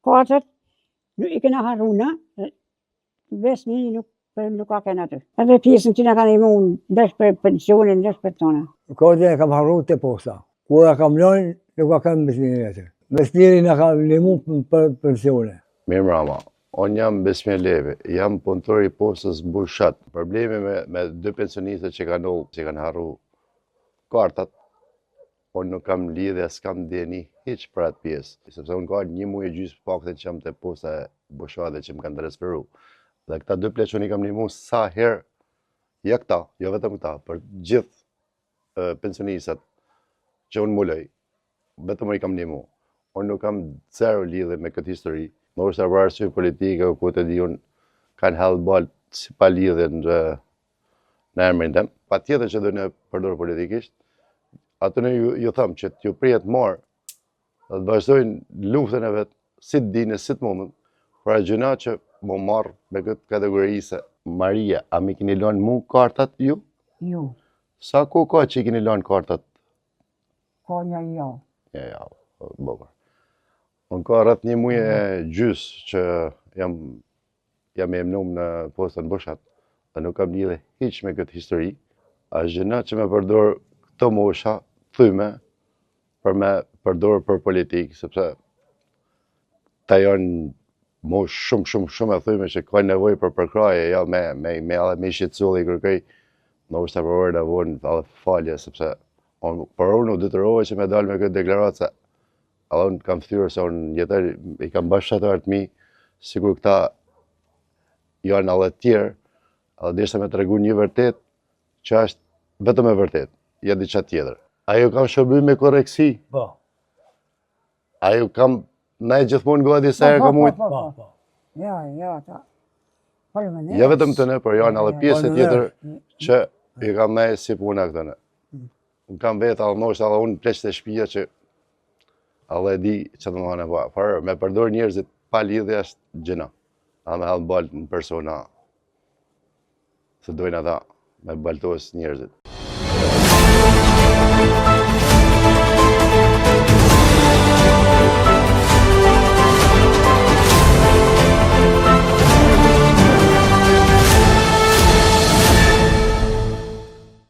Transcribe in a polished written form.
katërt i kena harru na, besmi nuk ka kena aty. Edhe pjesën që na kanë imu ndesh për pensionin, ndesh për tona. Kodin e kam harru të posta. Kur e kam lënë, nuk ka kanë besmirin aty. Besmiri na ka limu për pensione. Mirë mrama, unë jam Besmir Levi, jam punëtor i postës Bushat. Problemi me dy pensionistët që kanë harru kartat, unë nuk kam lidhje, s'kam djeni hiq për atë pjesë. Sepse unë ka 1 muaj e gjysmë pakten që jam të posta e Bushatit që më kanë transferu. Dhe këta dy pleq unë i kam limu sa herë, ja këta, jo vetëm këta, për gjithë pensionistat që unë muloj, vetëm unë i kam limu. Unë nuk kam zero lidhje me këtë histori. Në është për arsye politike, o ku të di unë kanë hellë balë si pa lidhje në emrin tem. Pa tjetër që dhe në përdorë politikisht, atë në ju thëmë që t'ju prijet marë dhe të vazhdojnë luftën e vetë, si të dine, si të mundën, pra gjëna që më marë me këtë kategorisë. Maria, a mi kini lanë mu kartat ju? Jo. Sa ku ka që i kini lanë kartat? Ka një jo. Ja, bokër. Unë ka rrët 1 muaj e gjysë që jam e emnum në postën Bushat dhe nuk kam lidhe hiq me këtë histori. A gjëna që me përdor këto mosha, thyme, për me përdor për politikë, sepse ta janë mosh shumë e thyme që ka nevoj për përkraje, ja me shqetësull i kërkej, në është të përvërë në vonë dhe falje, sepse për unë u detyrova që me dalë me këtë deklaratë, se edhe unë kam thyrë se unë jetër i kam bashkëtarët mi, sikur këta janë edhe tjerë, edhe dishte me të regu një vërtet, që është vetëm e vërtet, ja diqa tjetër. A ju kam shërby me koreksi? Po. A ju kam, na e gjithmonë gati sa herë kam ujtë? Po. Ja, ta. Ja vetëm të ne, për janë edhe pjesë tjetër që i kam me si puna këtë ne. Unë kam vetë, edhe nështë edhe unë pleqët e shpija që edhe e di që të më hanë e pa. Por me përdor njerëzit pa lidhje është gjëna. A me halë balë në persona se dojnë ata me baltojës njerëzit.